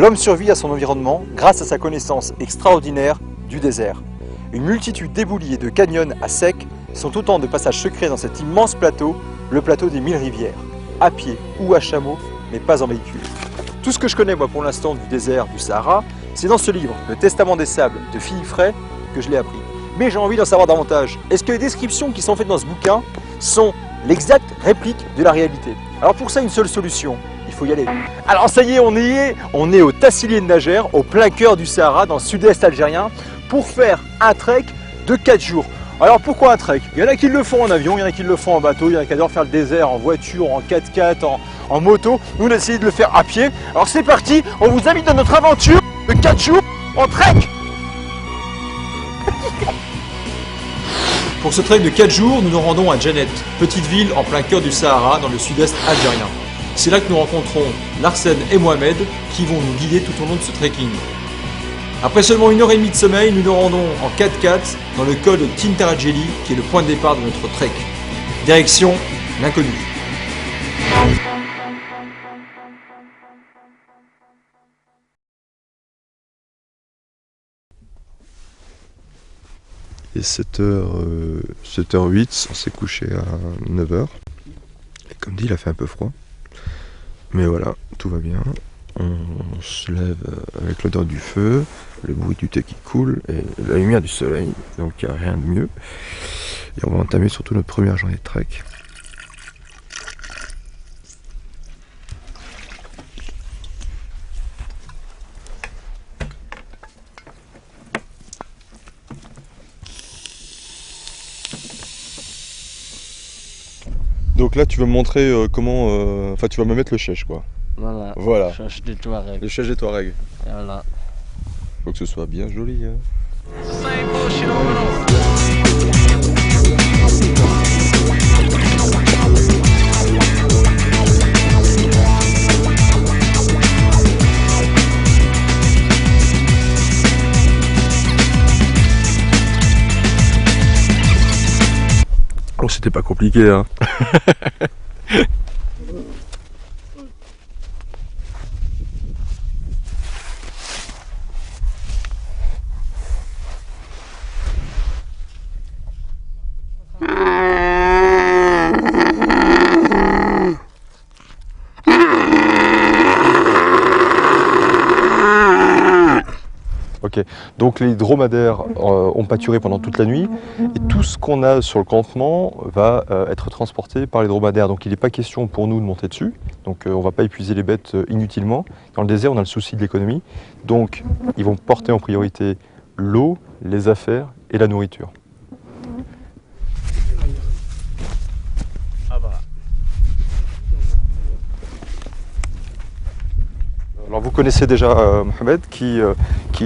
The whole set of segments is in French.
L'homme survit à son environnement grâce à sa connaissance extraordinaire du désert. Une multitude d'éboulis et de canyons à sec sont autant de passages secrets dans cet immense plateau, le plateau des 1000 rivières, à pied ou à chameau, mais pas en véhicule. Tout ce que je connais moi pour l'instant du désert du Sahara, c'est dans ce livre, Le Testament des Sables de Philippe Frey, que je l'ai appris. Mais j'ai envie d'en savoir davantage. Est-ce que les descriptions qui sont faites dans ce bouquin sont l'exacte réplique de la réalité? Alors pour ça, une seule solution, il faut y aller. Alors ça y est, on est au Tassili El Najer, au plein cœur du Sahara, dans le sud-est algérien, pour faire un trek de 4 jours. Alors pourquoi un trek? Il y en a qui le font en avion, il y en a qui le font en bateau, il y en a qui adorent faire le désert en voiture, en 4x4, en moto. Nous on a essayé de le faire à pied. Alors c'est parti, on vous invite dans notre aventure de 4 jours en trek. Pour ce trek de 4 jours, nous nous rendons à Djennet, petite ville en plein cœur du Sahara dans le sud-est algérien. C'est là que nous rencontrons Larsen et Mohamed qui vont nous guider tout au long de ce trekking. Après seulement 1h30 de sommeil, nous nous rendons en 4x4 dans le col de Tintarajeli qui est le point de départ de notre trek. Direction l'inconnu. Et 7h08, on s'est couché à 9h. Et comme dit, il a fait un peu froid. Mais voilà, tout va bien. On se lève avec l'odeur du feu, le bruit du thé qui coule et la lumière du soleil. Donc il n'y a rien de mieux. Et on va entamer surtout notre première journée de trek. Donc là tu vas me montrer comment... Enfin tu vas me mettre le chèche quoi. Voilà. Le chèche des Touaregs. Le chèche des Touaregs. Voilà. Faut que ce soit bien joli. Hein. Oh, c'était pas compliqué, hein. Ok, donc les dromadaires ont pâturé pendant toute la nuit et tout ce qu'on a sur le campement va être transporté par les dromadaires. Donc il n'est pas question pour nous de monter dessus, donc on ne va pas épuiser les bêtes inutilement. Dans le désert, on a le souci de l'économie, donc ils vont porter en priorité l'eau, les affaires et la nourriture. Alors vous connaissez déjà Mohamed qui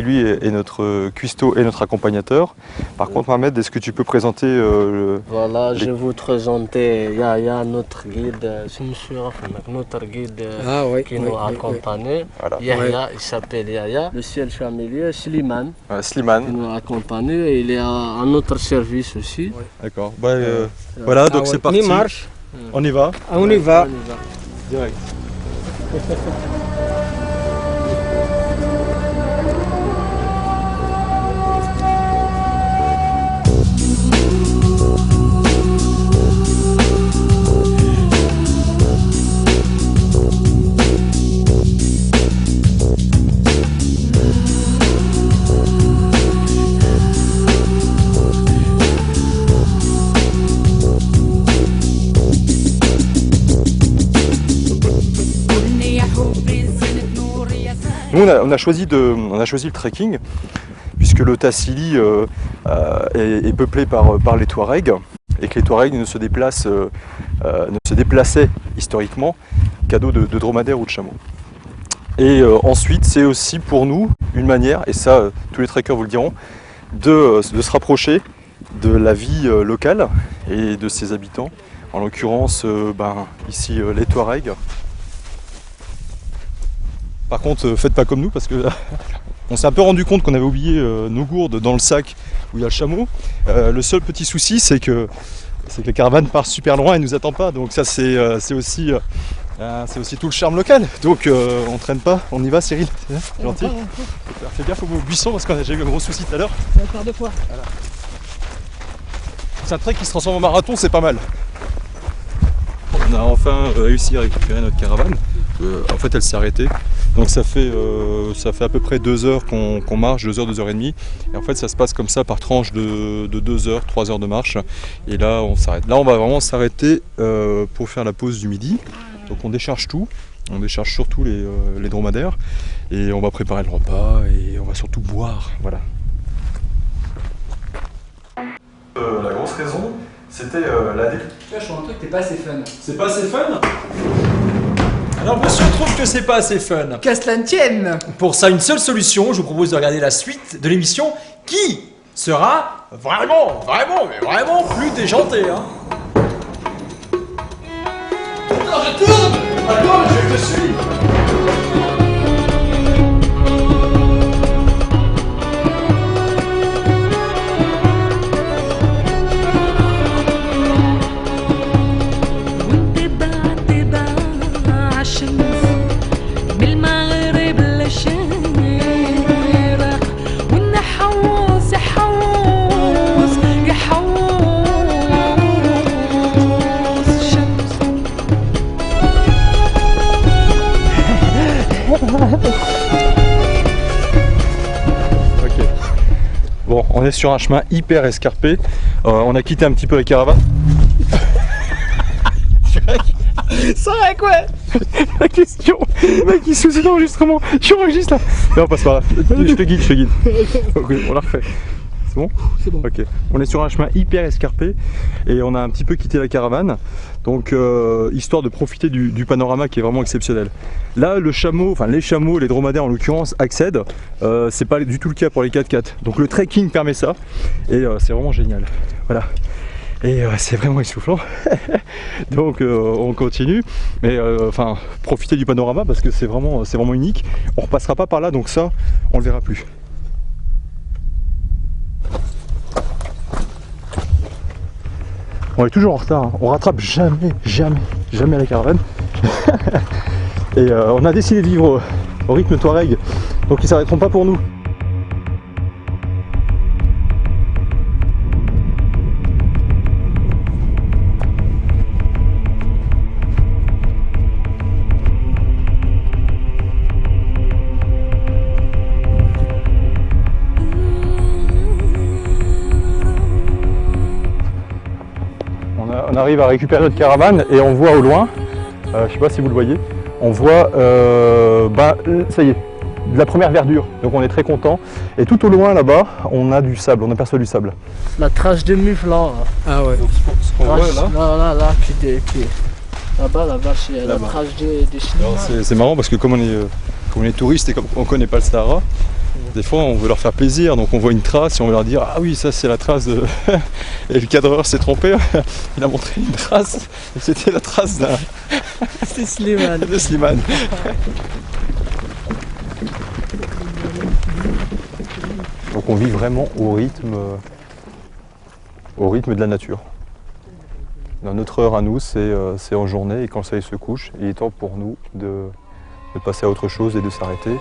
lui est notre cuistot et notre accompagnateur. Par contre Mohamed, est-ce que tu peux présenter Voilà, je vais vous présenter Yaya, notre guide, c'est monsieur notre guide qui nous accompagne. Voilà. Yaya, il s'appelle Yaya. Le ciel chamelier, Slimane. Slimane. Qui nous accompagne et il est à notre service aussi. D'accord. Voilà, donc c'est parti. Marche. On y va. On y va. Direct. Nous, on a choisi le trekking puisque le Tassili est peuplé par les Touaregs et que les Touaregs ne se déplaçaient historiquement qu'à dos de dromadaires ou de chameaux. Et ensuite, c'est aussi pour nous une manière, et ça tous les trekkers vous le diront, de se rapprocher de la vie locale et de ses habitants. En l'occurrence, ici les Touaregs. Par contre, faites pas comme nous parce que on s'est un peu rendu compte qu'on avait oublié nos gourdes dans le sac où il y a le chameau. Le seul petit souci, c'est que la caravane part super loin et ne nous attend pas. Donc ça, c'est aussi C'est aussi tout le charme local, donc on traîne pas, on y va Cyril, c'est gentil. Fais gaffe au buisson parce qu'on a déjà eu un gros souci tout à l'heure. Ça va faire 2 fois. Voilà. C'est un trek qui se transforme en marathon, c'est pas mal. On a enfin réussi à récupérer notre caravane. En fait elle s'est arrêtée, donc ça fait à peu près 2 heures qu'on marche, 2 heures, 2 heures et demie. Et en fait ça se passe comme ça par tranche de 2 heures, 3 heures de marche. Et là on s'arrête. Là on va vraiment s'arrêter pour faire la pause du midi. Donc on décharge tout, on décharge surtout les dromadaires. Et on va préparer le repas et on va surtout boire, voilà. La grosse raison, c'était la découverte. Tu vois, je trouve un truc, t'es pas assez fun. C'est pas assez fun? Alors monsieur trouve que c'est pas assez fun. Qu'à cela ne tienne. Pour ça, une seule solution, je vous propose de regarder la suite de l'émission qui sera vraiment plus déjantée. Hein. Attends, je tourne! Attends, je te suis! Ok. Bon, on est sur un chemin hyper escarpé. On a quitté un petit peu la caravane. C'est vrai quoi. La question, le mec il soucie d'enregistrement. Tu enregistres là. Non, on passe par là. Je te guide, Ok, on la refait. C'est bon? C'est bon. Ok. On est sur un chemin hyper escarpé et on a un petit peu quitté la caravane. Donc histoire de profiter du panorama qui est vraiment exceptionnel. Là le chameau, enfin les chameaux, les dromadaires en l'occurrence accèdent. C'est pas du tout le cas pour les 4x4. Donc le trekking permet ça et c'est vraiment génial. Voilà. Et c'est vraiment essoufflant. Donc on continue. Mais enfin profitez du panorama parce que c'est vraiment unique. On repassera pas par là donc ça on le verra plus. On est toujours en retard, hein. On rattrape jamais la caravane. Et on a décidé de vivre au rythme Touareg, donc ils s'arrêteront pas pour nous. On arrive à récupérer notre caravane et on voit au loin, je sais pas si vous le voyez, on voit, ça y est, de la première verdure, donc on est très content. Et tout au loin là-bas, on a du sable, on aperçoit du sable. La trace de mufle là. Ah ouais. Donc ce qu'on voit là, Là, là-bas, la vache, il y a la trace des chinois. c'est marrant parce que comme on est touristes et comme on connaît pas le Sahara, des fois on veut leur faire plaisir, donc on voit une trace et on veut leur dire ah oui ça c'est la trace de... Et le cadreur s'est trompé, il a montré une trace, et c'était la trace d'un... C'est Slimane. de Slimane. Donc on vit vraiment au rythme de la nature. Notre heure à nous c'est en journée et quand le soleil se couche, il est temps pour nous de passer à autre chose et de s'arrêter.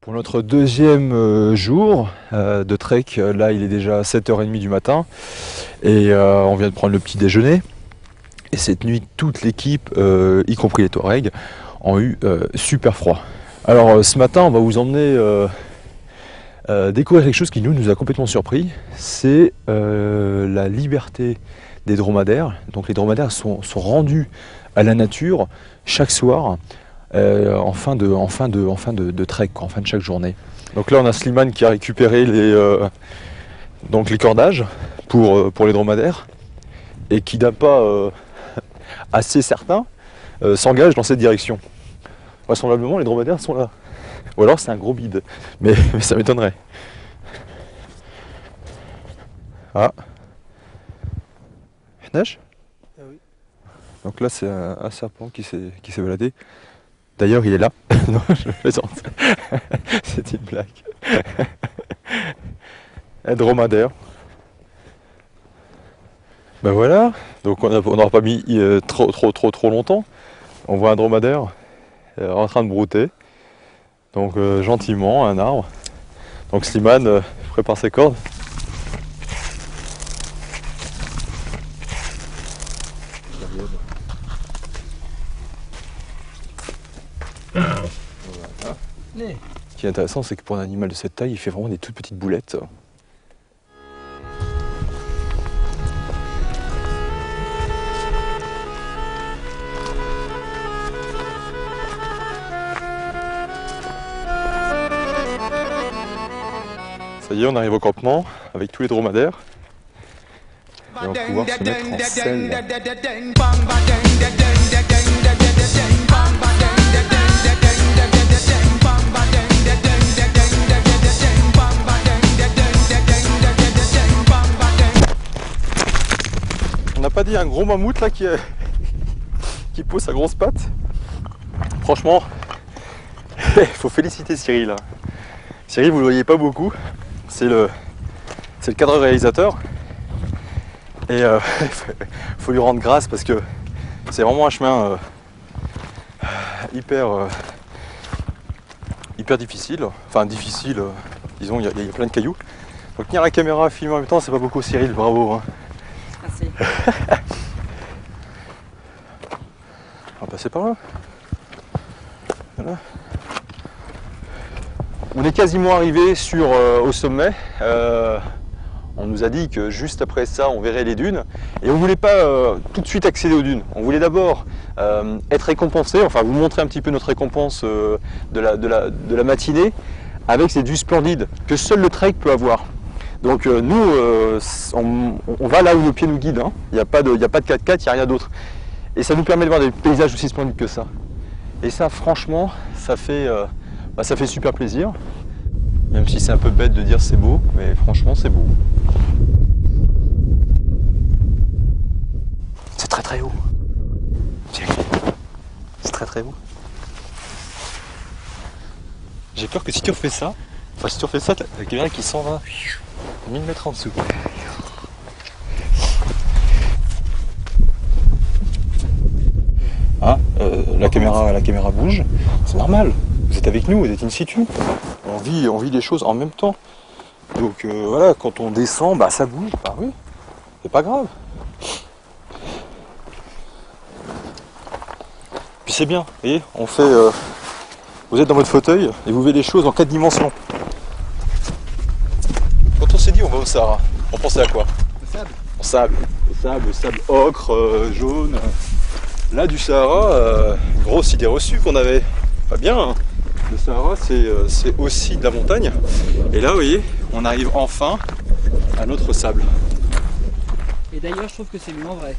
Pour notre deuxième jour de trek, là il est déjà 7h30 du matin et on vient de prendre le petit déjeuner. Et cette nuit, toute l'équipe, y compris les Touaregs, ont eu super froid. Alors ce matin, on va vous emmener découvrir quelque chose qui nous a complètement surpris. C'est la liberté des dromadaires. Donc les dromadaires sont rendus à la nature chaque soir. En fin de trek, en fin de chaque journée. Donc là on a Slimane qui a récupéré donc les cordages pour les dromadaires, et qui d'un pas assez certain s'engage dans cette direction. Vraisemblablement les dromadaires sont là. Ou alors c'est un gros bide, mais ça m'étonnerait. Ah, neige. Ah oui. Donc là c'est un serpent qui s'est baladé. D'ailleurs il est là. Non, je plaisante. C'est une blague. Un dromadaire. Ben voilà, donc on n'aura pas mis trop longtemps. On voit un dromadaire en train de brouter. Donc gentiment, un arbre. Donc Slimane prépare ses cordes. Voilà. Ce qui est intéressant, c'est que pour un animal de cette taille, il fait vraiment des toutes petites boulettes. Ça y est, on arrive au campement avec tous les dromadaires. Et on va pouvoir se mettre en selle. On n'a pas dit un gros mammouth là qui pose sa grosse patte. Franchement, il faut féliciter Cyril. Cyril, vous ne le voyez pas beaucoup. C'est le cadreur réalisateur. Et il faut lui rendre grâce parce que c'est vraiment un chemin hyper difficile. Enfin difficile, disons, il y a plein de cailloux. Donc tenir la caméra, filmer en même temps, c'est pas beaucoup. Cyril, bravo. Hein. Merci. On va passer par là. Voilà. On est quasiment arrivé au sommet. On nous a dit que juste après ça, on verrait les dunes. Et on ne voulait pas tout de suite accéder aux dunes. On voulait d'abord être récompensé, enfin vous montrer un petit peu notre récompense de la matinée avec ces vues splendides que seul le trek peut avoir. Donc nous, on va là où nos pieds nous guident. Hein. Il n'y a pas de 4x4, il n'y a rien d'autre. Et ça nous permet de voir des paysages aussi splendides que ça. Et ça, franchement, ça fait super plaisir. Même si c'est un peu bête de dire c'est beau, mais franchement, c'est beau. C'est très très haut. C'est très très haut. J'ai peur que si tu refais ça, t'as la caméra qui s'en va 1000 mètres en dessous. Ah, la caméra bouge, c'est normal. Vous êtes avec nous, vous êtes in situ. On vit les choses en même temps. Donc voilà, quand on descend, bah ça bouge, bah oui, c'est pas grave. Puis c'est bien, vous voyez, vous êtes dans votre fauteuil et vous voyez les choses en 4 dimensions. Quand on s'est dit on va au Sahara, on pensait à quoi? Au sable. Au sable ocre, jaune. Là du Sahara, grosse idée reçue qu'on avait. Pas bien, hein. Le Sahara c'est aussi de la montagne. Et là vous voyez, on arrive enfin à notre sable. Et d'ailleurs, je trouve que c'est mieux en vrai.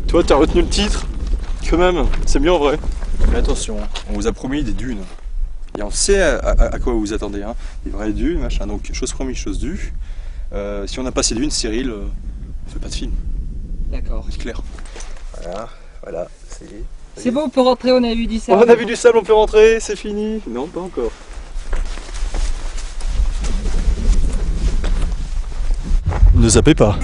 Toi t'as retenu le titre, quand même, c'est mieux en vrai. Mais attention, on vous a promis des dunes. Et on sait à quoi vous vous attendez. Hein. Des vraies dunes, machin. Donc chose promise, chose due. Si on n'a pas ces dunes, Cyril, on fait pas de film. D'accord. C'est clair. Voilà, C'est bon, on peut rentrer, on a vu du sable. On a vu du sable, on peut rentrer, c'est fini. Non, pas encore. Ne zappez pas.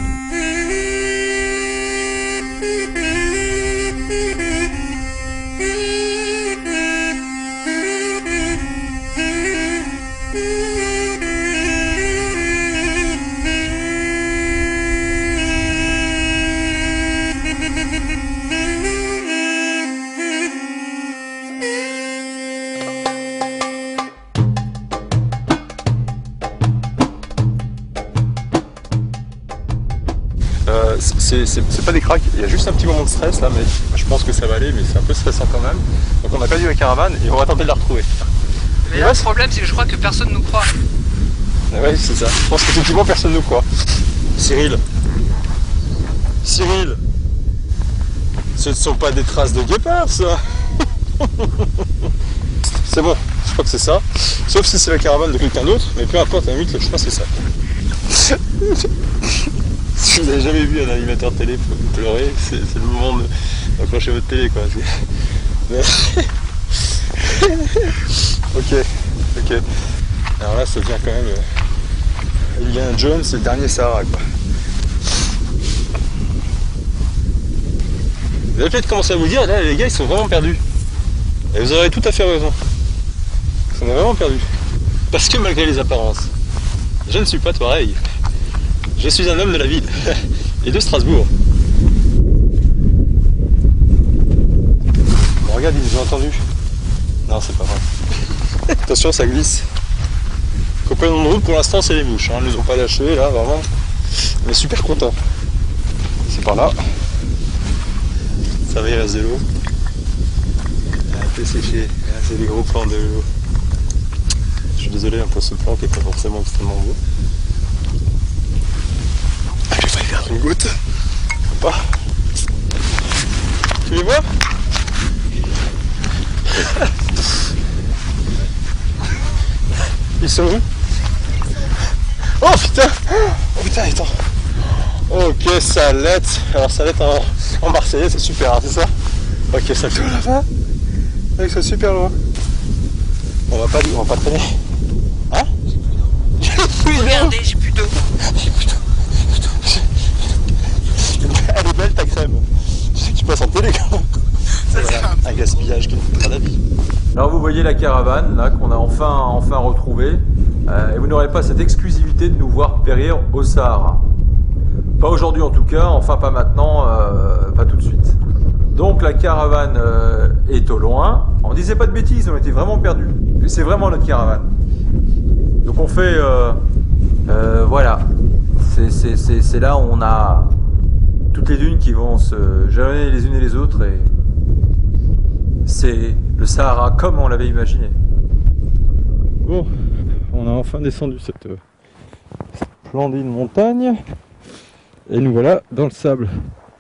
C'est pas des cracks, il y a juste un petit moment de stress là, mais je pense que ça va aller, mais c'est un peu stressant quand même. Donc on a perdu la caravane et on va tenter de la retrouver. Mais là, le problème, c'est que je crois que personne nous croit. Ouais, c'est ça. Je pense qu'effectivement personne ne croit. Cyril. Cyril. Ce ne sont pas des traces de guépard, ça. C'est bon, je crois que c'est ça. Sauf si c'est la caravane de quelqu'un d'autre, mais peu importe, à la limite, je crois que c'est ça. Si vous n'avez jamais vu un animateur télé pleurer, c'est le moment d'accrocher votre télé, quoi. Mais... ok. Alors là, ça devient quand même Indiana Jones, c'est le dernier Sahara, quoi. Vous avez peut-être commencé à vous dire, là, les gars, ils sont vraiment perdus. Et vous aurez tout à fait raison. Ils sont vraiment perdus. Parce que malgré les apparences, je ne suis pas Touareg. Je suis un homme de la ville et de Strasbourg. Bon, regarde, ils nous ont entendus. Non, c'est pas vrai. Attention, ça glisse. Compagnon de route, pour l'instant, c'est les mouches. Hein. Ils nous ont pas lâchés, là, vraiment. On est super contents. C'est par là. Ça va, il reste de l'eau. Un peu séché. C'est des gros plans de l'eau. Je suis désolé pour ce plan qui n'est pas forcément extrêmement beau. J'ai failli faire une goutte. Faut pas. Tu les vois? Ils sont où? Oh putain! Oh putain, attends! Ok, Salette. Alors Salette en marseillais, c'est super, hein, c'est ça? Ok, Salto là-bas. Ils sont super loin. On va pas traîner. Hein? Regardez, j'ai plus d'eau. Elle est belle ta crème. Je sais que tu passes en télé quand même. Voilà, un gaspillage qui nous fera la vie. Alors vous voyez la caravane là qu'on a enfin retrouvée. Et vous n'aurez pas cette exclusivité de nous voir périr au Sahara. Pas aujourd'hui en tout cas, enfin pas maintenant, pas tout de suite. Donc la caravane est au loin. On disait pas de bêtises, on était vraiment perdus. C'est vraiment notre caravane. Donc on fait... voilà. C'est là où on a toutes les dunes qui vont se jalonner les unes et les autres. Et c'est le Sahara comme on l'avait imaginé. Bon, on a enfin descendu cette splendide montagne. Et nous voilà dans le sable.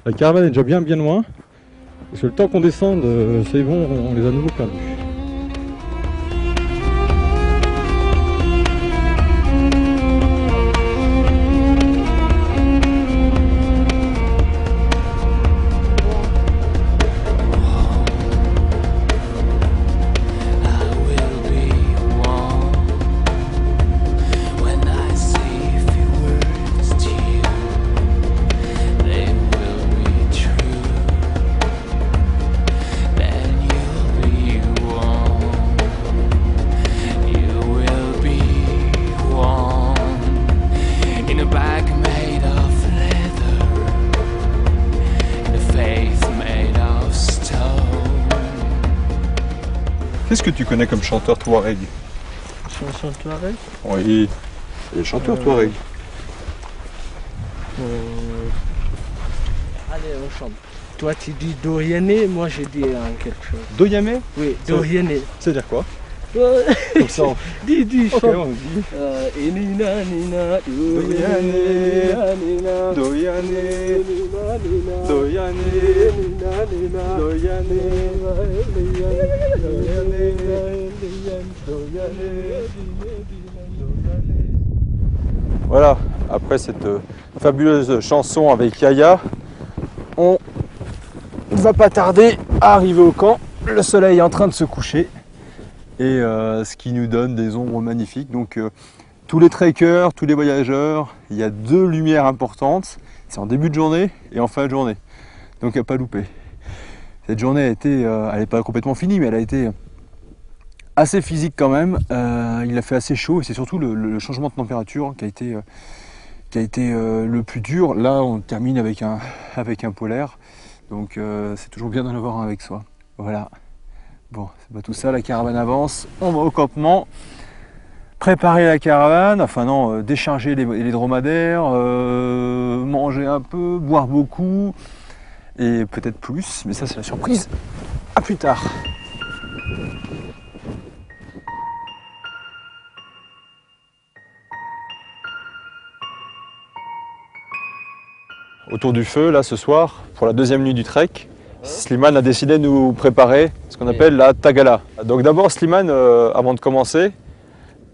La caravane est déjà bien loin. Parce que le temps qu'on descende, c'est bon, on les a à nouveau perdus. Qu'est-ce que tu connais comme chanteur Touareg? Chanson Touareg? Oui, les chanteurs Touareg. Allez, on chante. Toi tu dis Doriané, moi j'ai dit quelque chose. Doyamé? Oui, Doriané. Ça veut dire quoi? Comme ça. Dis, Ok, chante. on dit. Nina, Nina, Doyané, Doyané, Doyané, Doyané, Voilà, après cette fabuleuse chanson avec Yaya, on ne va pas tarder à arriver au camp. Le soleil est en train de se coucher et ce qui nous donne des ombres magnifiques. Donc tous les trekkers, tous les voyageurs, il y a deux lumières importantes. C'est en début de journée et en fin de journée. Donc à pas louper. Cette journée a été, elle n'est pas complètement finie, mais elle a été assez physique quand même. Il a fait assez chaud et c'est surtout le changement de température qui a été le plus dur. Là, on termine avec un polaire. Donc c'est toujours bien d'en avoir un avec soi. Voilà. Bon, c'est pas tout ça, la caravane avance. On va au campement. Préparer la caravane, enfin non, décharger les dromadaires, manger un peu, boire beaucoup, et peut-être plus, mais ça c'est la surprise. À plus tard. autour du feu, là, ce soir, pour la deuxième nuit du trek. Slimane a décidé de nous préparer ce qu'on appelle la tagala. Donc d'abord, Slimane, avant de commencer,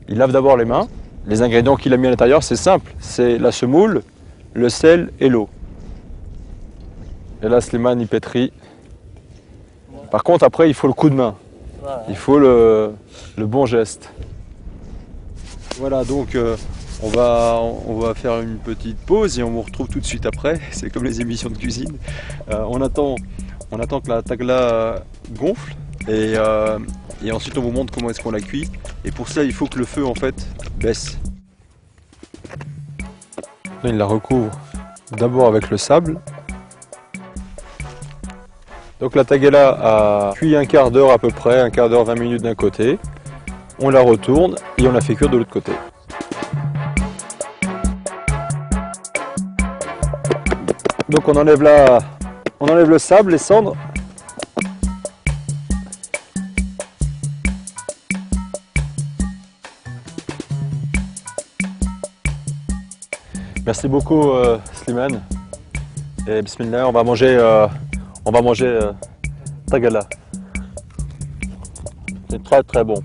il lave d'abord les mains. Les ingrédients qu'il a mis à l'intérieur, c'est simple. C'est la semoule, le sel et l'eau. Et là, Slimane, il pétrit. Par contre, après, il faut le coup de main. Il faut le bon geste. Voilà, donc on va faire une petite pause et on vous retrouve tout de suite après. C'est comme les émissions de cuisine. On attend que la tagla gonfle et ensuite on vous montre comment est-ce qu'on la cuit. Et pour ça, il faut que le feu en fait baisse. Là, il la recouvre d'abord avec le sable. Donc la tagala a cuit un quart d'heure à peu près, un quart d'heure, 20 minutes d'un côté. On la retourne et on la fait cuire de l'autre côté. Donc on enlève le sable, les cendres. Merci beaucoup Slimane. Et bismillah, on va manger tagala. C'est très très bon.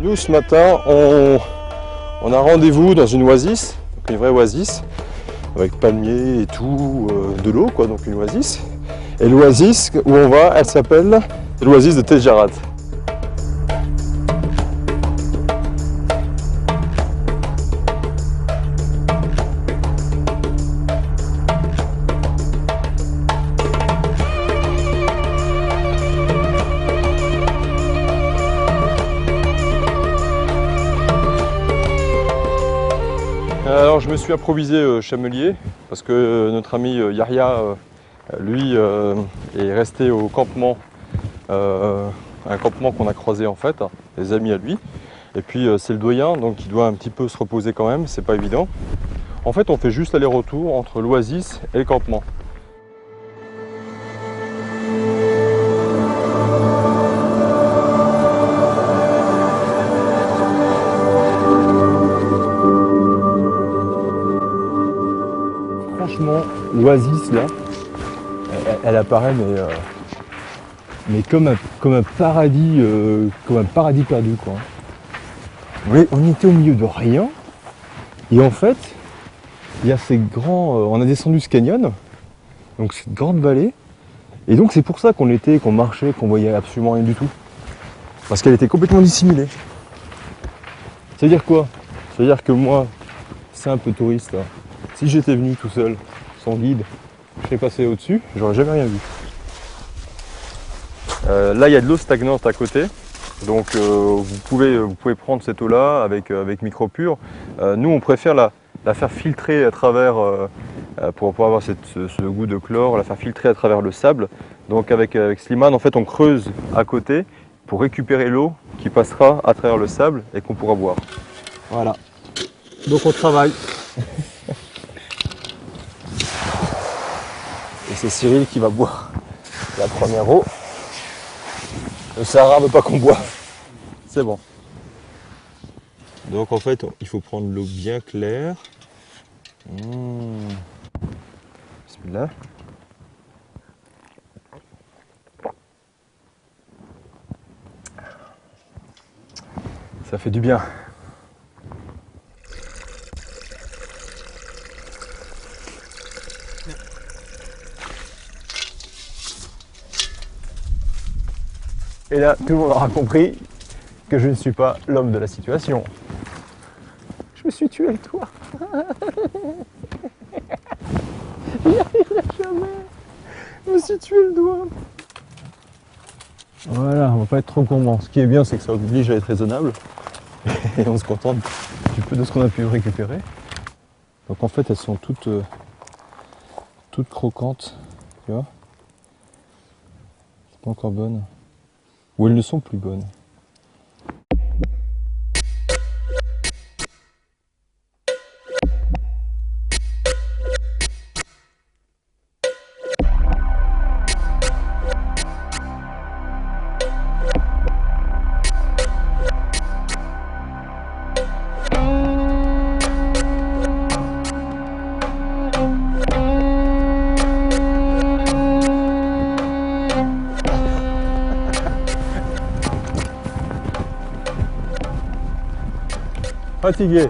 Nous ce matin on a rendez-vous dans une oasis, donc une vraie oasis, avec palmiers et tout, de l'eau quoi, donc une oasis. Et l'oasis où on va, elle s'appelle l'oasis de Tejarat. Alors je me suis improvisé chamelier parce que notre ami Yahya, lui, est resté au campement, un campement qu'on a croisé en fait, des amis à lui. Et puis c'est le doyen, donc il doit un petit peu se reposer quand même, c'est pas évident. En fait on fait juste l'aller-retour entre l'oasis et le campement. Franchement, l'oasis là, elle apparaît mais comme un paradis perdu quoi. Oui, on était au milieu de rien et en fait, il y a ces grands, on a descendu ce canyon, donc cette grande vallée, et donc c'est pour ça qu'on marchait, qu'on voyait absolument rien du tout, parce qu'elle était complètement dissimulée. Ça veut dire quoi? Ça veut dire que moi, c'est un peu touriste là. Si j'étais venu tout seul, sans guide, je serais passé au-dessus, j'aurais jamais rien vu. Là, il y a de l'eau stagnante à côté, donc vous pouvez prendre cette eau-là avec Micropure. Nous, on préfère la faire filtrer à travers, pour avoir ce goût de chlore, la faire filtrer à travers le sable. Donc avec Slimane, en fait, on creuse à côté pour récupérer l'eau qui passera à travers le sable et qu'on pourra boire. Voilà. Donc on travaille. Et c'est Cyril qui va boire la première eau. Le Sahara ne veut pas qu'on boive. C'est bon. Donc en fait, il faut prendre l'eau bien claire. Bismillah. Ça fait du bien. Et là, tout le monde aura compris que je ne suis pas l'homme de la situation. Je me suis tué le toit. Il n'y arriverait jamais. Je me suis tué le doigt. Voilà, on va pas être trop gourmand. Ce qui est bien, c'est que ça oblige à être raisonnable. Et on se contente du peu de ce qu'on a pu récupérer. Donc en fait, elles sont toutes croquantes. Tu vois ? C'est pas encore bonne. Ou elles ne sont plus bonnes. Fatigué.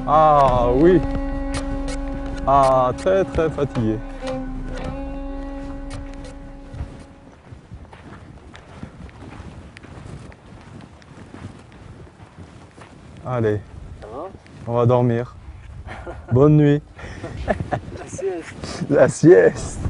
Ah oui. Ah, très très fatigué. Allez, on va dormir. Bonne nuit. La sieste. La sieste.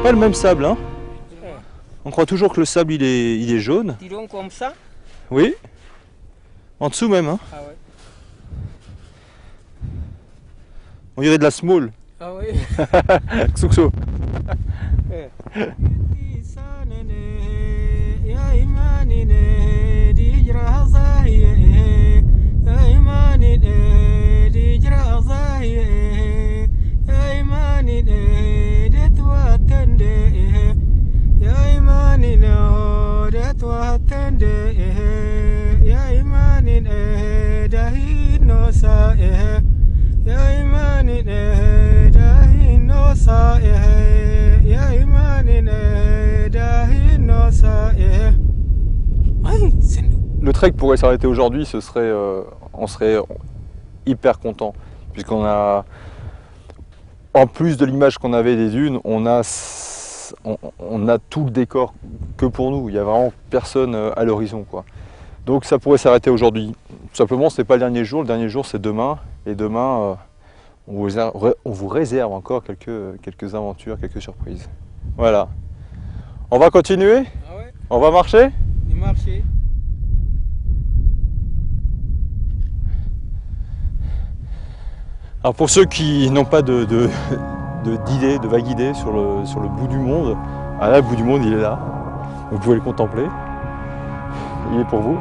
Pas le même sable, hein. On croit toujours que le sable il est jaune. Tirons comme ça. Oui. En dessous même, hein. Ah ouais. On dirait de la small. Ah oui. Xuxo. Le trek pourrait s'arrêter aujourd'hui, on serait hyper content, puisqu'on a, en plus de l'image qu'on avait des dunes, on a tout le décor que pour nous. Il n'y a vraiment personne à l'horizon, quoi. Donc ça pourrait s'arrêter aujourd'hui. Tout simplement, ce n'est pas le dernier jour c'est demain. Et demain, on vous réserve encore quelques aventures, quelques surprises. Voilà. On va continuer? Ah ouais. On va marcher? Il marchait. Alors pour ceux qui n'ont pas de vague idée sur le bout du monde, ah là, le bout du monde il est là. Vous pouvez le contempler. Il est pour vous.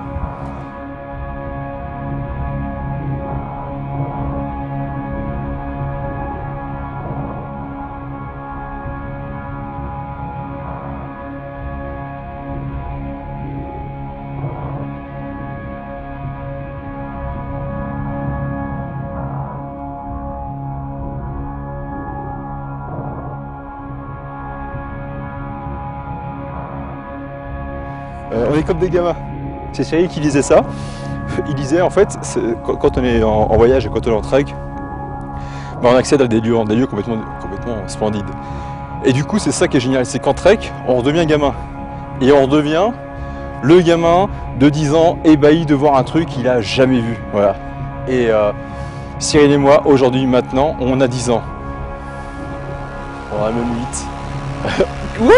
On est comme des gamins. C'est Cyril qui disait ça. Il disait en fait, quand on est en voyage et quand on est en trek, on accède à des lieux complètement splendides. Et du coup, c'est ça qui est génial, c'est qu'en trek, on redevient gamin. Et on redevient le gamin de 10 ans ébahi de voir un truc qu'il n'a jamais vu. Voilà. Et Cyril et moi, aujourd'hui, maintenant, on a 10 ans. On a même 8. Wouh!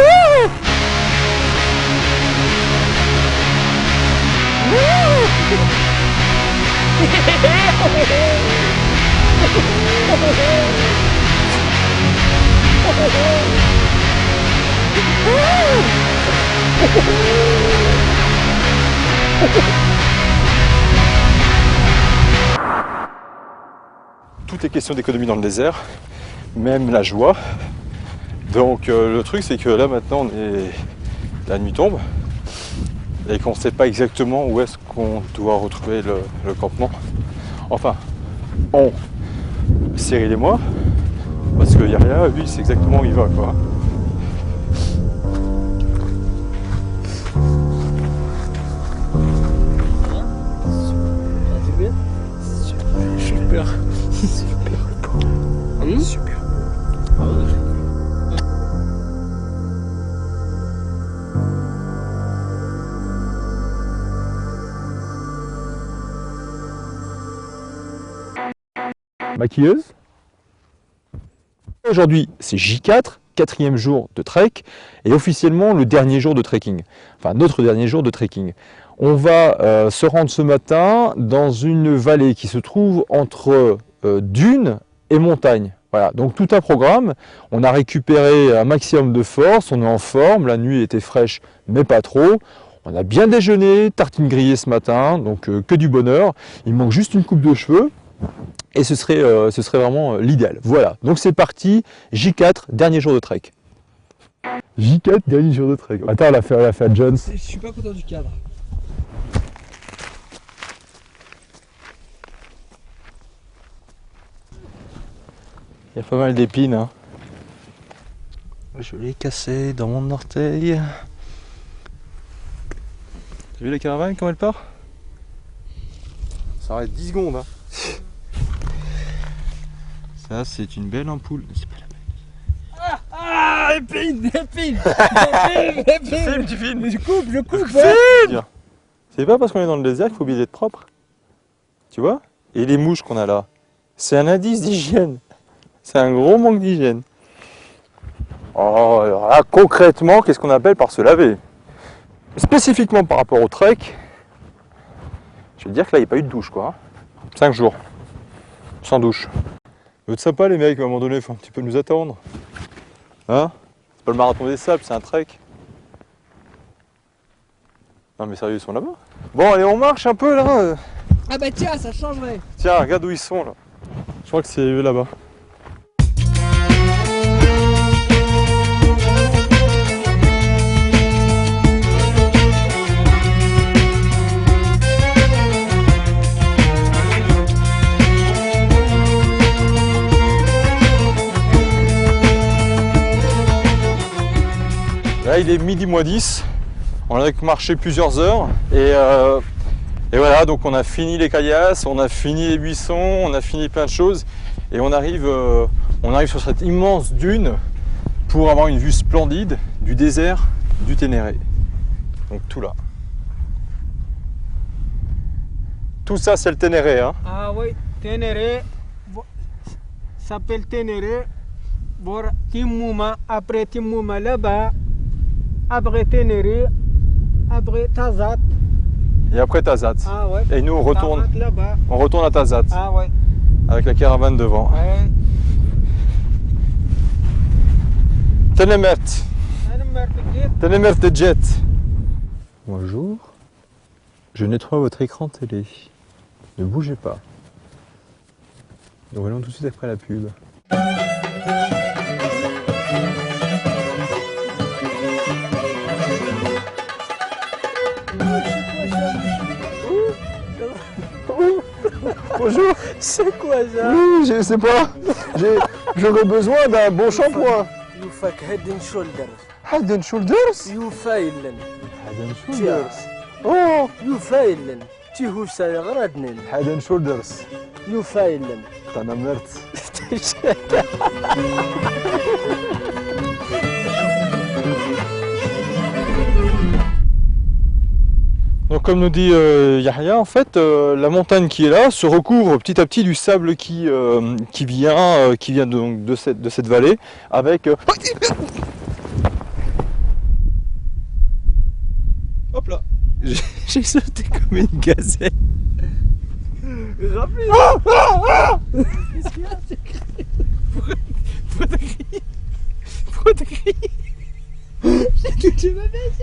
Tout est question d'économie dans le désert, même la joie. Donc le truc c'est que là maintenant la nuit tombe et qu'on ne sait pas exactement où est-ce qu'on doit retrouver le campement. Enfin, Cyril et moi, parce que Yaria, lui, c'est exactement où il va, quoi. Super. Super. Maquilleuse. Aujourd'hui, c'est J4, 4e jour de trek, et officiellement le dernier jour de trekking. Enfin, notre dernier jour de trekking. On va se rendre ce matin dans une vallée qui se trouve entre dunes et montagnes. Voilà, donc tout un programme. On a récupéré un maximum de force, on est en forme, la nuit était fraîche, mais pas trop. On a bien déjeuné, tartines grillées ce matin, donc que du bonheur. Il manque juste une coupe de cheveux et ce serait vraiment l'idéal. Voilà, donc c'est parti, J4, dernier jour de trek. J4, dernier jour de trek. Attends, on l'a fait à Jones. Je suis pas content du cadre. Il y a pas mal d'épines. Hein. Je l'ai cassé dans mon orteil. T'as vu la caravane, comment elle part? Ça arrête 10 secondes. Hein. Ça, c'est une belle ampoule. C'est pas la peine. Ah, épine. Filme, tu filmes. Je coupe. C'est pas parce qu'on est dans le désert qu'il faut oublier d'être propre. Tu vois? Et les mouches qu'on a là, c'est un indice d'hygiène. C'est un gros manque d'hygiène. Oh, alors là, concrètement, qu'est-ce qu'on appelle par se laver? Spécifiquement par rapport au trek, je vais te dire que là, il n'y a pas eu de douche, quoi. 5 jours. Sans douche. Vous êtes sympa, les mecs, à un moment donné, il faut un petit peu nous attendre. Hein? C'est pas le marathon des sables, c'est un trek. Non, mais sérieux, ils sont là-bas. Bon, allez, on marche un peu, là. Ah bah tiens, ça changerait. Tiens, regarde où ils sont, là. Je crois que c'est eux, là-bas. Là, il est midi moins 10. On a marché plusieurs heures et voilà, donc on a fini les caillasses, on a fini les buissons, on a fini plein de choses et on arrive sur cette immense dune pour avoir une vue splendide du désert du Ténéré. Donc tout là. Tout ça, c'est le Ténéré, hein. Ah oui, Ténéré. S'appelle Ténéré. Pour Timouma, après Timouma là-bas. Après Ténéré, après Tazat. Et après Tazat. Ah ouais. Et nous on retourne à Tazat. Ah ouais. Avec la caravane devant. Ouais. Ténémert. Ténémert de jet. Bonjour. Je nettoie votre écran télé. Ne bougez pas. Nous allons tout de suite après la pub. Bonjour. C'est quoi ça? Oui, je sais pas. J'aurais besoin d'un bon shampoing. يوفاك head and shoulders. Head and shoulders. يوفايلن. Head and shoulders. Oh. يوفايلن. تيهو سيغردنن. Head and shoulders. يوفايلن. T'en as merde. Donc comme nous dit Yahya, en fait, la montagne qui est là se recouvre petit à petit du sable qui vient donc de cette vallée, avec... Hop là. J'ai sauté comme une gazelle. Rapide. Qu'est-ce qu'il y a? Pourquoi t'as crié? Pourquoi t'as crié? J'ai touché ma bête.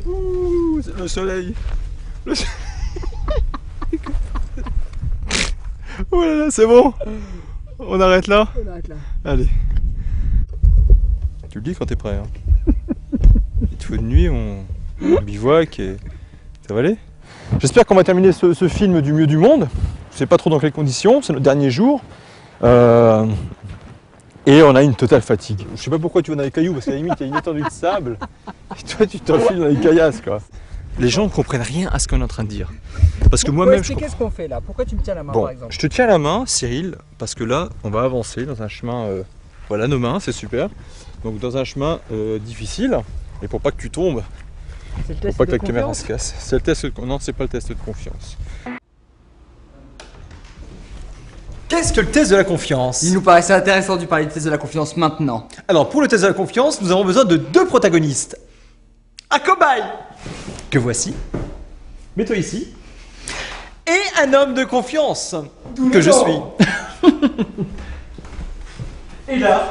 Ouh, c'est le soleil. Oh là là, c'est bon. On arrête là? On arrête là. Allez. Tu le dis quand t'es prêt. Hein. Il te faut une nuit, on bivouac et ça va aller. J'espère qu'on va terminer ce film du mieux du monde. Je sais pas trop dans quelles conditions, c'est notre dernier jour. Et on a une totale fatigue. Je sais pas pourquoi tu vas dans les cailloux, parce qu'à la limite il y a une étendue de sable. Et toi tu t'enfiles dans les caillasses quoi. Les gens ne comprennent rien à ce qu'on est en train de dire. Parce que moi-même je Qu'est-ce qu'on fait là? Pourquoi tu me tiens la main par exemple? Je te tiens la main Cyril, parce que là on va avancer dans un chemin, voilà nos mains, c'est super. Donc dans un chemin difficile, et pour pas que tu tombes, pour pas que la caméra se casse. C'est le test de... Non, c'est pas le test de confiance. Qu'est-ce que le test de la confiance? Il nous paraissait intéressant de parler du test de la confiance maintenant. Alors pour le test de la confiance, nous avons besoin de 2 protagonistes. Un cobaye que voici. Mets-toi ici. et un homme de confiance que je suis. Et là,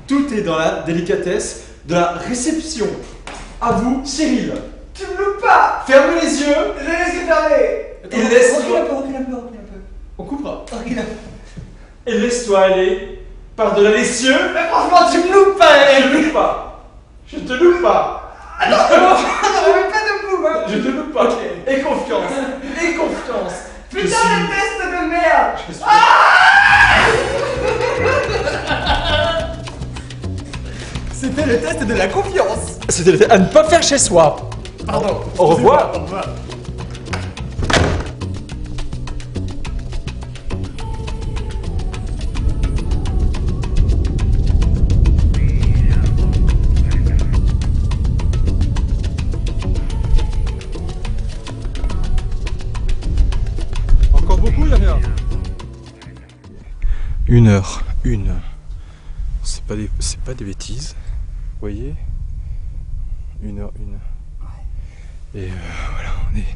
tout est dans la délicatesse de la réception. À vous, Cyril. Tu me loupes pas. Fermez les yeux. Je laisse fermer. Et laisse-toi. Recule un peu. On coupera. Recule un peu. Et laisse-toi aller par-delà les cieux. Mais franchement, tu me loupes pas. Je te loupe pas. Je te loupe pas. Ah non, mais pas de boum, hein. Je te loupe pas. Et confiance. Et confiance. Putain, le test de merde. Je suis... C'était le test de la confiance. C'était le test à ne pas faire chez soi. Pardon. Au revoir. Au revoir. Encore beaucoup, Yahya. 1 heure. C'est pas des bêtises. Vous voyez 1 heure. Et voilà, on est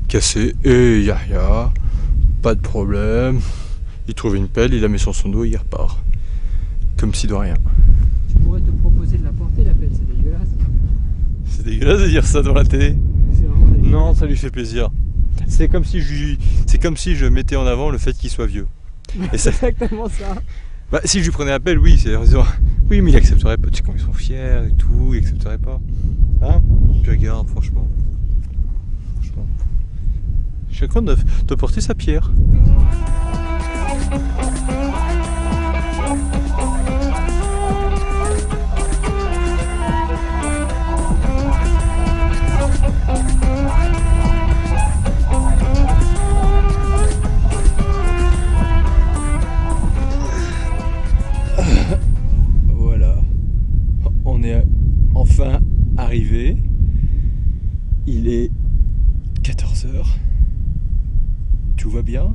cassé. Et Yahya, pas de problème. Il trouve une pelle, il la met sur son dos et il repart. Comme si de rien. Tu pourrais te proposer de la porter, la pelle, c'est dégueulasse. C'est dégueulasse de dire ça devant la télé. C'est vraiment dégueulasse. Non, ça lui fait plaisir. C'est comme si je mettais en avant le fait qu'il soit vieux. Et ça... C'est exactement ça. Bah, si je lui prenais appel, oui, c'est oui, mais il accepterait pas. Tu sais, quand ils sont fiers et tout, il accepterait pas. Hein? Puis regarde, franchement. Chacun doit porter sa pierre. Voilà, on est enfin arrivé. Il est 14 h. Tout va bien.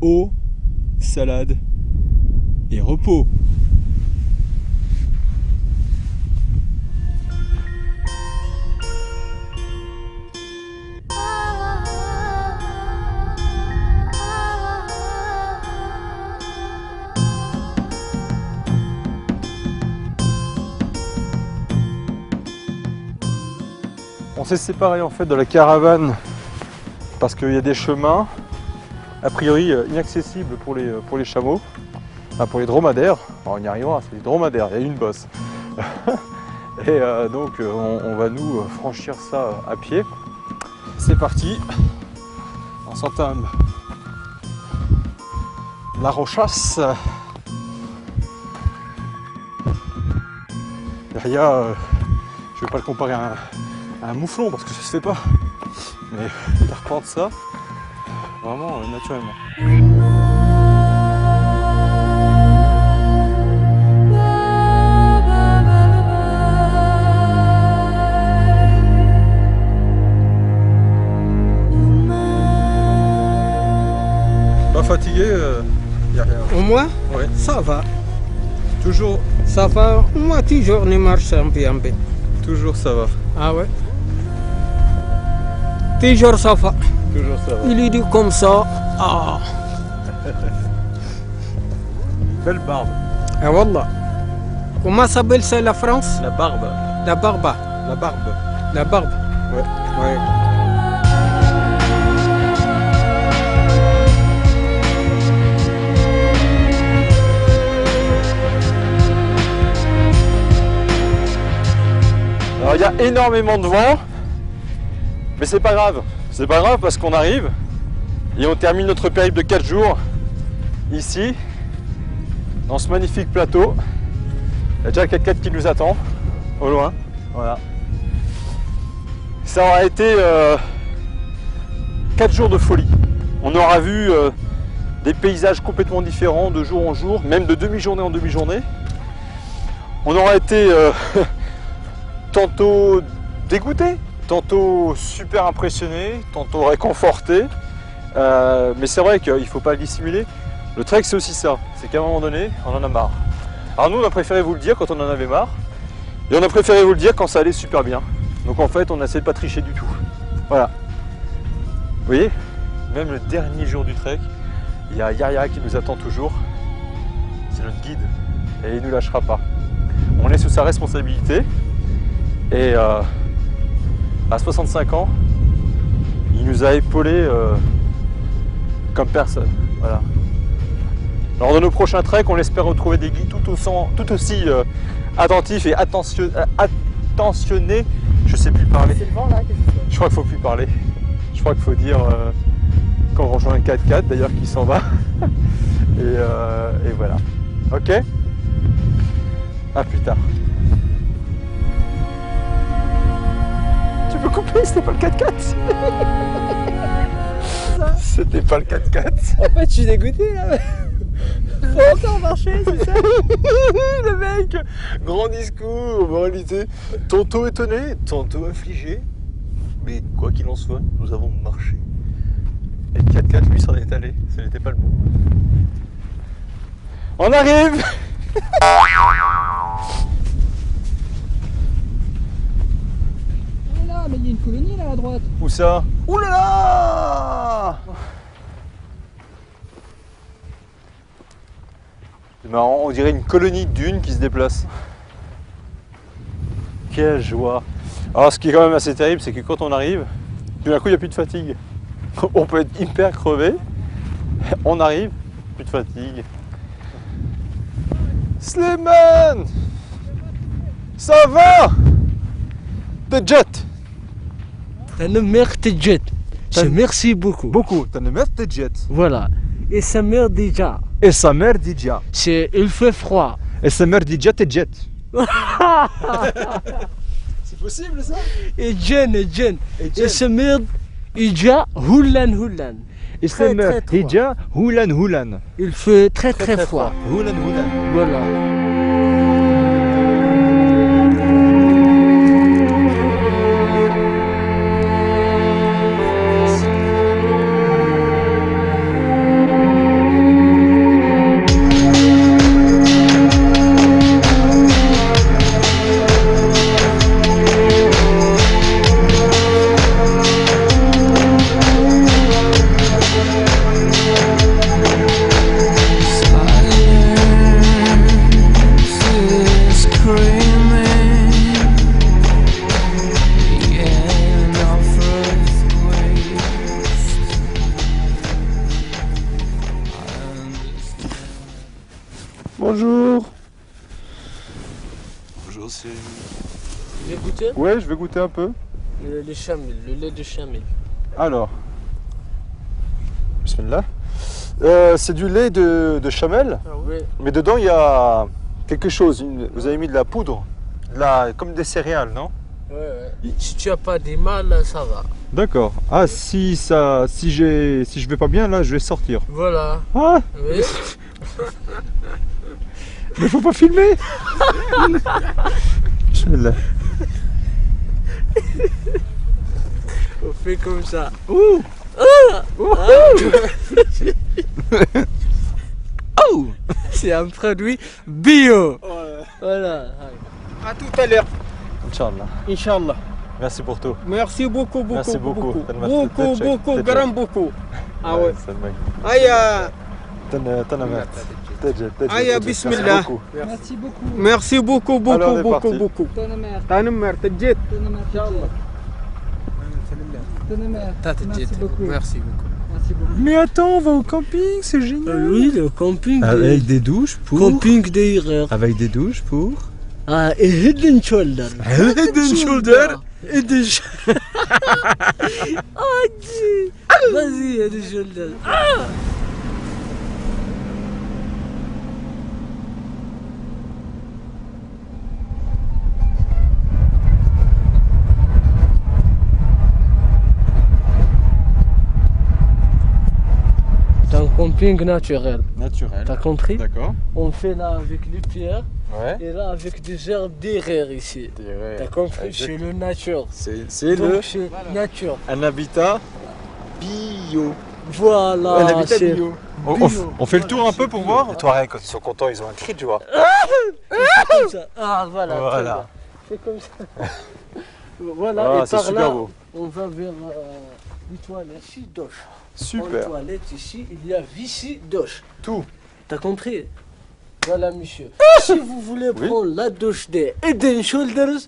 Eau, salade et repos. On s'est séparés en fait de la caravane parce qu'il y a des chemins a priori inaccessibles pour les chameaux, enfin, pour les dromadaires. Alors, on y arrivera, c'est les dromadaires, il y a une bosse. Et donc on va nous franchir ça à pied. C'est parti, on s'entame la rochasse. Yahya, je vais pas le comparer à un mouflon parce que ça se fait pas, mais il reprendre ça vraiment naturellement. Pas fatigué, Moi, ouais. ça va. Toujours, Ça va. Moi, toujours, je marche un peu. toujours ça va. Ah ouais. Toujours ça va. Toujours ça va. Il est dit comme ça. Ah. Belle barbe. Ah wallah. Comment s'appelle ça la France? La barbe. La barba. La barbe. La barbe. Ouais. Ouais. Alors il y a énormément de vent, mais c'est pas grave. C'est pas grave parce qu'on arrive et on termine notre périple de 4 jours ici, dans ce magnifique plateau. Il y a déjà le 4x4 qui nous attend, au loin. Voilà. Ça aura été 4 jours de folie. On aura vu des paysages complètement différents de jour en jour, même de demi-journée en demi-journée. On aura été tantôt dégoûté, tantôt super impressionné, tantôt réconforté. Mais c'est vrai qu'il ne faut pas le dissimuler. Le trek, c'est aussi ça. C'est qu'à un moment donné, on en a marre. Alors nous, on a préféré vous le dire quand on en avait marre. Et on a préféré vous le dire quand ça allait super bien. Donc en fait, on essaie de pas tricher du tout. Voilà. voyez, même le dernier jour du trek, il y a Yaya qui nous attend toujours. C'est notre guide et il ne nous lâchera pas. On est sous sa responsabilité et à 65 ans, il nous a épaulés comme personne. Voilà. Lors de nos prochains treks, on espère retrouver des guides tout aussi attentifs et attentionnés. Je sais plus parler. C'est le vent là, qu'est-ce que c'est? Je crois qu'il faut plus parler. Je crois qu'il faut dire qu'on rejoint un 4x4 d'ailleurs qui s'en va. et voilà. Ok. À plus tard. Tu peux couper, c'était pas le 4x4. C'était pas le 4x4. En fait, je suis dégoûté là. Faut encore marcher, c'est ça? Le mec, grand discours, moralité, tantôt étonné, tantôt affligé. Mais quoi qu'il en soit, nous avons marché. Et le 4x4, lui, s'en est allé. Ce n'était pas le bon. On arrive! Là, mais il y a une colonie là à droite. Où ça? Ouh là là! C'est marrant, on dirait une colonie de dunes qui se déplace. Quelle joie! Alors ce qui est quand même assez terrible, c'est que quand on arrive, tout d'un coup il n'y a plus de fatigue. On peut être hyper crevé, on arrive, plus de fatigue. Slimane! Ça va? De jet! T'as une mère de jet. Merci beaucoup. Beaucoup, t'as une mère de jet. Voilà. Et sa mère déjà. Et sa mère déjà. Il fait froid. Et sa mère dit jet et jet. C'est possible ça? Et Jen. Et sa mère déjà Hulan. Et sa mère déjà Hulan. Il fait très froid. Hulan. Voilà. Bonjour. Bonjour, c'est... J'ai goûté Ouais, je vais goûter un peu. le chamel, le lait de chamel. Alors. Bismillah. C'est du lait de chamel, Oui. mais dedans il y a quelque chose. Vous avez mis de la poudre, comme des céréales, non? Ouais. Si tu as pas des mal, ça va. D'accord. Ah, si je vais pas bien là, je vais sortir. Voilà. Ah, Oui. mais faut pas filmer. Bismillah. On fait comme ça. Ouh. Oh, c'est un produit bio. Voilà. À tout à l'heure, Inch'Allah. Inch'Allah. Merci pour tout. Merci beaucoup. Merci beaucoup. Beaucoup, grand beaucoup. Ah ouais. سلمك. Aya, تنمت. Aya, bismillah. merci beaucoup. Merci beaucoup, Alors, on est parti. beaucoup. Merci beaucoup. Merci beaucoup. Mais attends, on va au camping, c'est génial. Oui, le camping. Avec des douches pour. Camping d'hiver. Avec des douches pour. Ah, et head and shoulder. Head and shoulder. Head and shoulder. Ah, Dieu. Vas-y, head and shoulder. C'est un camping naturel. Naturel. T'as compris? D'accord. On fait là avec les pierres Ouais. et là avec des herbes derrière ici. T'as compris? C'est le nature. C'est Donc c'est nature. un habitat bio. Voilà. Un habitat c'est bio. bio. On fait le tour un peu pour voir. Les Touaregs, quand ils sont contents, ils ont un cri de joie. C'est comme ça. Ah voilà. très Voilà. bien. C'est comme ça. Voilà. Ah, et c'est par super là, beau. on va vers Les toilettes ici, douche. En Super. toilette ici, il y a Vichy, douche. Tout. T'as compris? Voilà, monsieur. Si vous voulez prendre la douche des Head and Shoulders,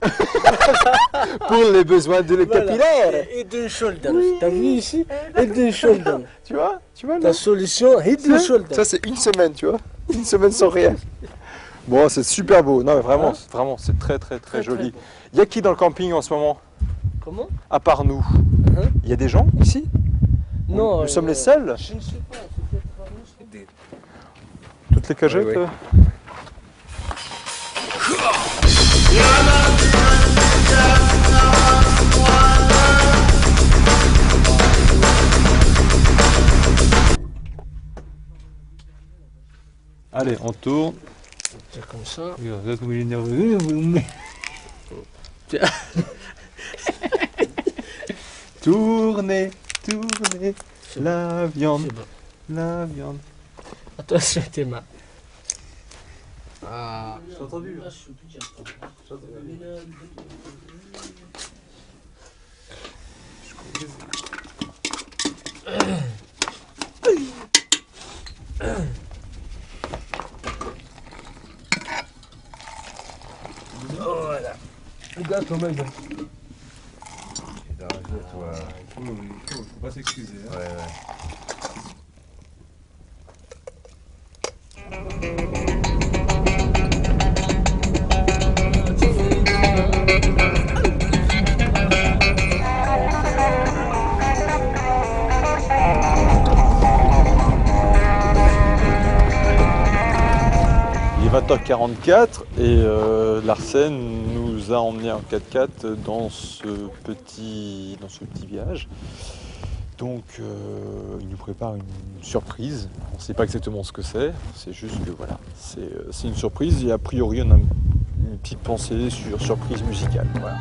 Pour les besoins de voilà, Head and Shoulders. T'as vu ici? Head and Shoulders. Tu vois La là solution, Head and Shoulders. Ça c'est une semaine, tu vois. Une semaine sans rien. Bon, c'est super beau. Non, mais vraiment, Hein? vraiment, c'est très très très Très, joli. très beau. Il y a qui dans le camping en ce moment? Comment? À part nous. Hein? Il y a des gens ici? Non. Nous sommes les seuls? Je ne sais pas, c'est peut-être pas nous, c'est des... Toutes les cagettes Ouais, ouais. Allez, on tourne. C'est comme ça. Regarde comme il est nerveux. Tournez, tournez, la viande, C'est bon. la viande. Attention, tes mains. Ah. J'ai entendu. Voilà. Regarde comment il va. Faut pas s'excuser. Hein. Il est 20h44 et Larsen nous a emmenés en 4x4 dans ce petit village. Donc il nous prépare une surprise. On ne sait pas exactement ce que c'est juste que voilà, c'est une surprise et a priori on a une petite pensée sur surprise musicale. Voilà.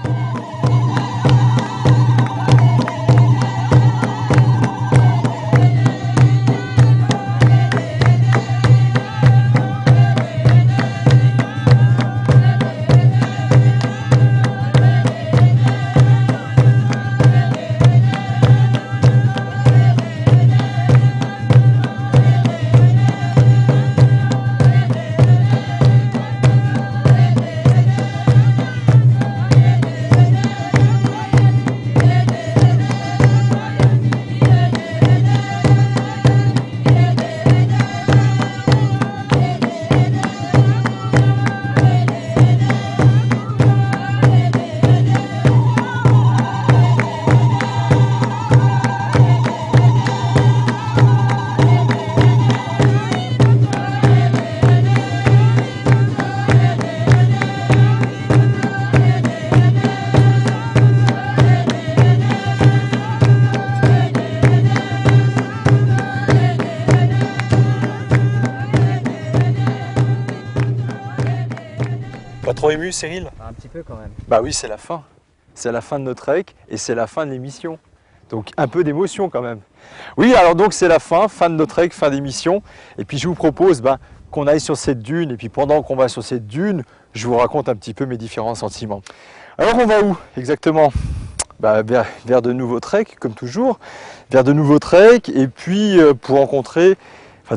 Pas trop ému, Cyril? Un petit peu quand même. Bah oui, c'est la fin. C'est la fin de notre trek et c'est la fin de l'émission. Donc un peu d'émotion quand même. Oui, alors donc c'est la fin de notre trek, fin d'émission. Et puis je vous propose qu'on aille sur cette dune. Et puis pendant qu'on va sur cette dune, je vous raconte un petit peu mes différents sentiments. Alors on va où exactement? Vers de nouveaux treks, comme toujours. Vers de nouveaux treks et puis pour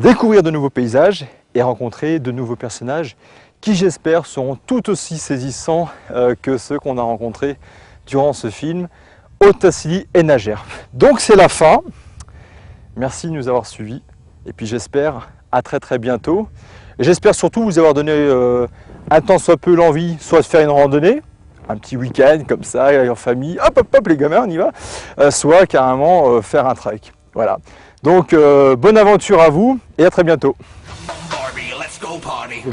découvrir de nouveaux paysages et rencontrer de nouveaux personnages qui j'espère seront tout aussi saisissants que ceux qu'on a rencontrés durant ce film, Otassili et Najer. Donc c'est la fin, merci de nous avoir suivis, et puis j'espère à très très bientôt. Et j'espère surtout vous avoir donné un tant soit peu l'envie, soit de faire une randonnée, un petit week-end comme ça, en famille, hop hop hop les gamins on y va, soit carrément faire un trek. Voilà, donc bonne aventure à vous et à très bientôt. Barbie, let's go party.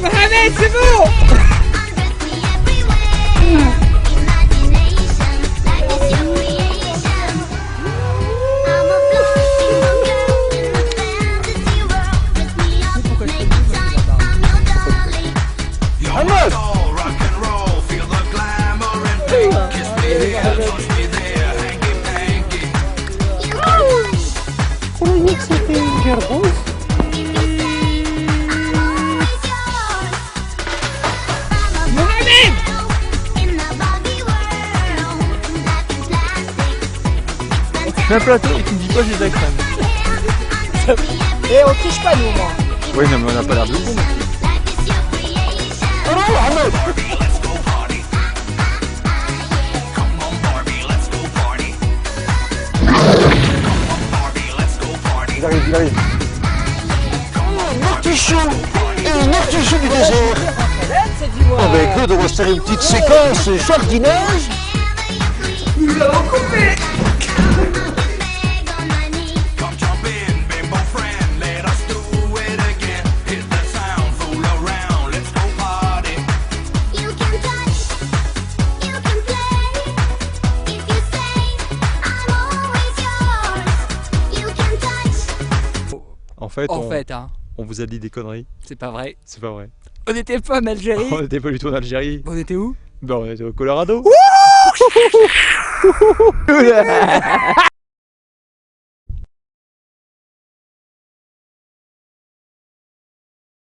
Mohamed, c'est bon! fais un plateau et tu me dis pas j'ai de la crème. Et on triche pas nous, moi. Oui, non, mais on n'a pas l'air de con. Il arrive, il arrive. Artichaut et un artichaut du désert. Avec eux, on va se faire une petite séquence jardinage. Nous l'avons coupé. En fait, on vous a dit des conneries. C'est pas vrai. C'est pas vrai. On n'était pas en Algérie. On n'était pas du tout en Algérie. On était où? Ben, on était au Colorado.